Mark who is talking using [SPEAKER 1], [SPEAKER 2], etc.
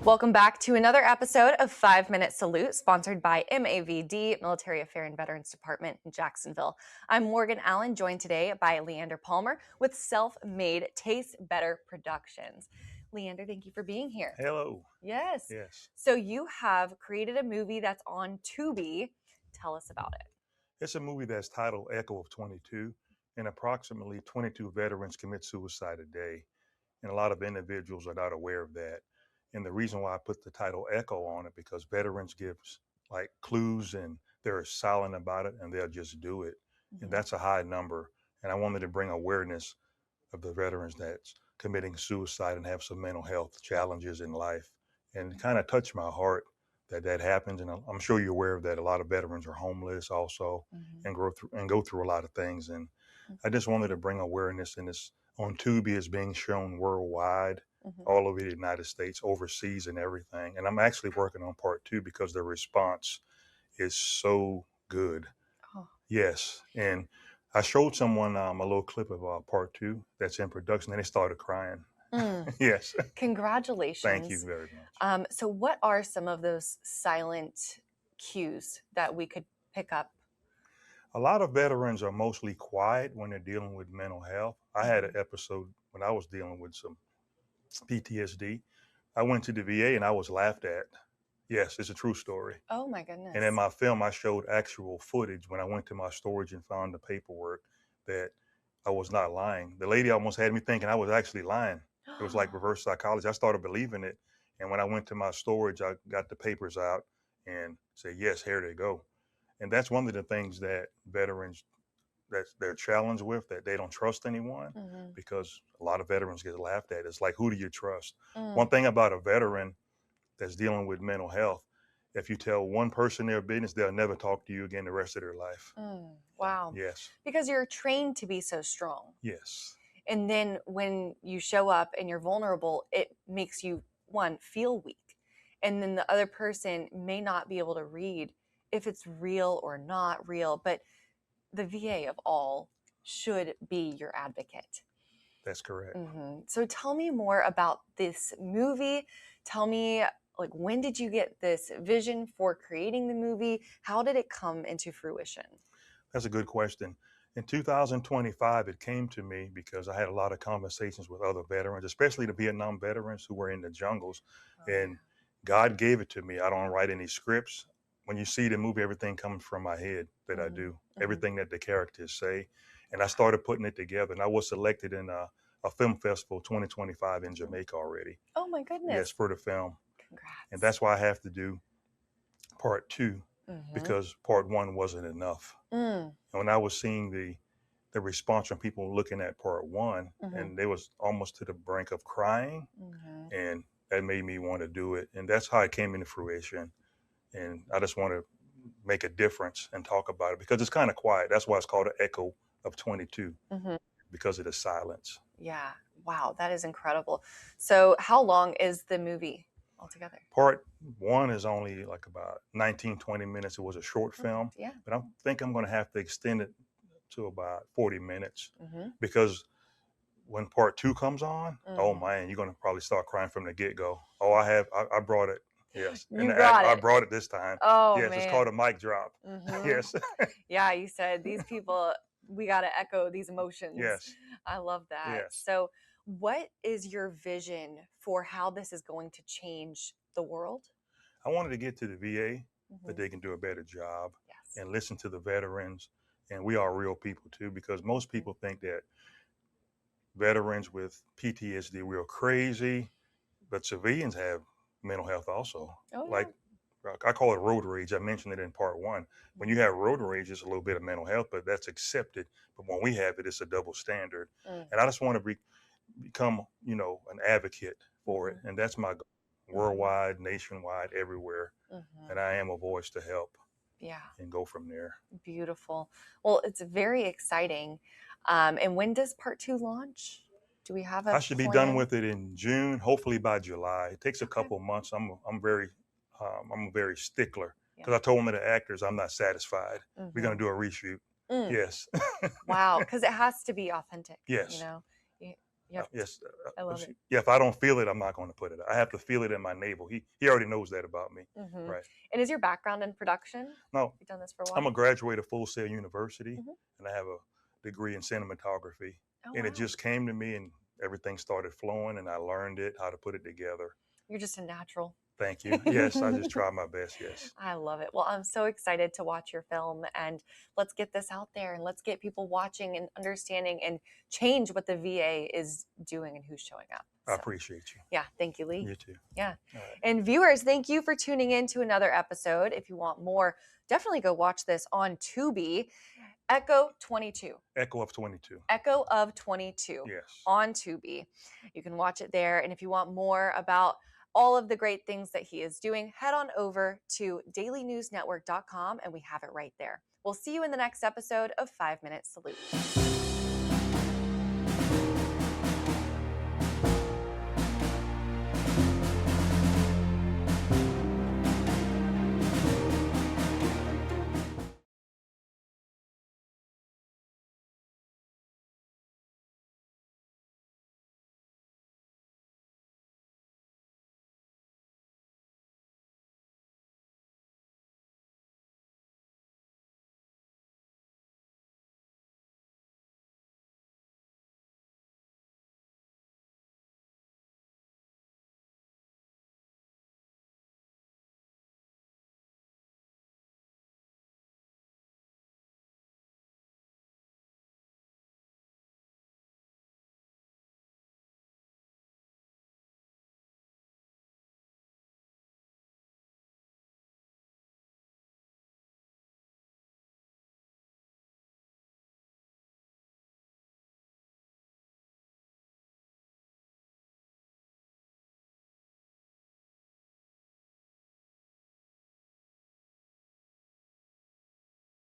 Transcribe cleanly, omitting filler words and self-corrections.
[SPEAKER 1] Welcome back to another episode of 5 Minute Salute, sponsored by MAVD, Military Affairs and Veterans Department in Jacksonville. I'm Morgan Allen, joined today by Leander Palmer with Self-Made Taste Better Productions. Leander, thank you for being here.
[SPEAKER 2] Hello.
[SPEAKER 1] Yes.
[SPEAKER 2] Yes.
[SPEAKER 1] So you have created a movie that's on Tubi. Tell us about it.
[SPEAKER 2] It's a movie that's titled Echo of 22, and approximately 22 veterans commit suicide a day. And a lot of individuals are not aware of that. And the reason why I put the title Echo on it, because veterans gives like clues and they're silent about it and they'll just do it. And that's a high number. And I wanted to bring awareness of the veterans that's committing suicide and have some mental health challenges in life. And it kind of touched my heart that that happens. And I'm sure you're aware of that. A lot of veterans are homeless also and go through a lot of things. And I just wanted to bring awareness, and it's on Tubi. It's being shown worldwide, all over the United States, overseas, and everything. And I'm actually working on part two because the response is so good.
[SPEAKER 1] Oh.
[SPEAKER 2] Yes, and I showed someone a little clip of part two that's in production, and they started crying. Yes,
[SPEAKER 1] Congratulations.
[SPEAKER 2] thank you very much.
[SPEAKER 1] So what are some of those silent cues that we could pick up?
[SPEAKER 2] A lot of veterans are mostly quiet when they're dealing with mental health. I had an episode when I was dealing with some PTSD. I went to the VA and I was laughed at. Yes, it's a true story.
[SPEAKER 1] Oh my goodness.
[SPEAKER 2] And in my film, I showed actual footage when I went to my storage and found the paperwork that I was not lying. The lady almost had me thinking I was actually lying. It was like reverse psychology. I started believing it. And when I went to my storage, I got the papers out and said, yes, here they go. And that's one of the things that veterans, that they're challenged with, that they don't trust anyone, because a lot of veterans get laughed at. It's like, who do you trust? One thing about a veteran that's dealing with mental health, if you tell one person their business, they'll never talk to you again the rest of their life.
[SPEAKER 1] Wow.
[SPEAKER 2] Yes.
[SPEAKER 1] Because you're trained to be so strong.
[SPEAKER 2] Yes.
[SPEAKER 1] And then when you show up and you're vulnerable, it makes you, one, feel weak. And then the other person may not be able to read if it's real or not real. But the VA of all should be your advocate.
[SPEAKER 2] That's correct.
[SPEAKER 1] So tell me more about this movie. Tell me, like, when did you get this vision for creating the movie? How did it come into fruition?
[SPEAKER 2] That's a good question. In 2025, it came to me because I had a lot of conversations with other veterans, especially the Vietnam veterans who were in the jungles. And God gave it to me. I don't write any scripts. When you see the movie, everything comes from my head that I do, everything that the characters say. And I started putting it together. And I was selected in a film festival 2025 in Jamaica already.
[SPEAKER 1] Oh my goodness.
[SPEAKER 2] Yes, for the film.
[SPEAKER 1] Congrats.
[SPEAKER 2] And that's why I have to do part two, because part one wasn't enough. And when I was seeing the response from people looking at part one, and they was almost to the brink of crying, and that made me want to do it. And that's how it came into fruition. And I just want to make a difference and talk about it because it's kind of quiet. That's why it's called an Echo of 22, because of the silence.
[SPEAKER 1] Yeah. Wow. That is incredible. So how long is the movie altogether?
[SPEAKER 2] Part one is only like about 19, 20 minutes. It was a short film.
[SPEAKER 1] Yeah.
[SPEAKER 2] But I think I'm going to have to extend it to about 40 minutes because when part two comes on, oh man, you're going to probably start crying from the get-go. Oh, I brought it. Yes. I brought it this time.
[SPEAKER 1] Oh,
[SPEAKER 2] yes,
[SPEAKER 1] man.
[SPEAKER 2] It's called a mic drop. Yes.
[SPEAKER 1] Yeah, you said these people, we got to echo these emotions.
[SPEAKER 2] Yes.
[SPEAKER 1] I love that.
[SPEAKER 2] Yes.
[SPEAKER 1] So what is your vision for how this is going to change the world?
[SPEAKER 2] I wanted to get to the VA that they can do a better job and listen to the veterans. And we are real people too, because most people think that veterans with PTSD, we're crazy, but civilians have mental health also. Like I call it road rage. I mentioned it in part one. When you have road rage, it's a little bit of mental health, but that's accepted. But when we have it, it's a double standard. And I just want to become, an advocate for it. And that's my goal, worldwide, nationwide, everywhere. And I am a voice to help.
[SPEAKER 1] Yeah.
[SPEAKER 2] And go from there.
[SPEAKER 1] Beautiful. Well, it's very exciting. And when does part two launch? Do we have a
[SPEAKER 2] I should be done with it in June, hopefully by July. It takes a couple months. I'm a very stickler because I told one of the actors I'm not satisfied. We're going to do a reshoot. Yes.
[SPEAKER 1] Wow. Because it has to be authentic.
[SPEAKER 2] Yes.
[SPEAKER 1] You have
[SPEAKER 2] Yes.
[SPEAKER 1] I love it.
[SPEAKER 2] Yeah, if I don't feel it, I'm not going to put it. I have to feel it in my navel. He already knows that about me.
[SPEAKER 1] Hmm.
[SPEAKER 2] Right.
[SPEAKER 1] And is your background in production?
[SPEAKER 2] No,
[SPEAKER 1] You've done this for a
[SPEAKER 2] I'm a
[SPEAKER 1] while?
[SPEAKER 2] graduate of Full Sail University,
[SPEAKER 1] Hmm.
[SPEAKER 2] and I have a degree in cinematography.
[SPEAKER 1] Oh,
[SPEAKER 2] And it
[SPEAKER 1] wow.
[SPEAKER 2] just came to me, and everything started flowing, and I learned it, how to put it together.
[SPEAKER 1] You're just a natural.
[SPEAKER 2] Thank you. Yes, I just try my best. Yes,
[SPEAKER 1] I love it. Well, I'm so excited to watch your film, and let's get this out there and let's get people watching and understanding and change what the VA is doing and who's showing up.
[SPEAKER 2] I
[SPEAKER 1] So,
[SPEAKER 2] appreciate you.
[SPEAKER 1] yeah, thank you, Lee.
[SPEAKER 2] You too.
[SPEAKER 1] Yeah.
[SPEAKER 2] All right.
[SPEAKER 1] And viewers, thank you for tuning in to another episode. If you want more, definitely go watch this on Tubi. Echo 22.
[SPEAKER 2] Echo of 22.
[SPEAKER 1] Echo of 22
[SPEAKER 2] Yes.
[SPEAKER 1] on Tubi. You can watch it there. And if you want more about all of the great things that he is doing, head on over to dailynewsnetwork.com and we have it right there. We'll see you in the next episode of 5 Minute Salute.